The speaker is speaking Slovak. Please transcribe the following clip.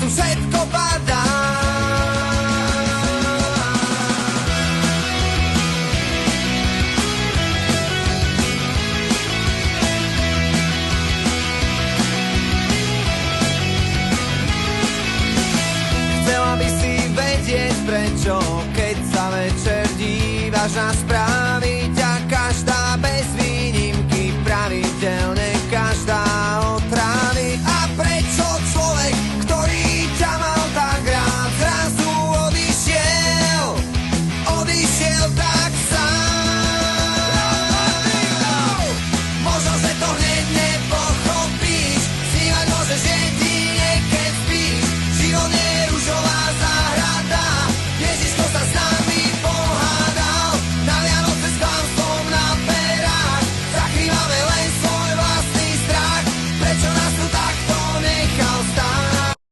všetko padá. Chcela by si vedieť prečo, keď sa večer dívaš na správu.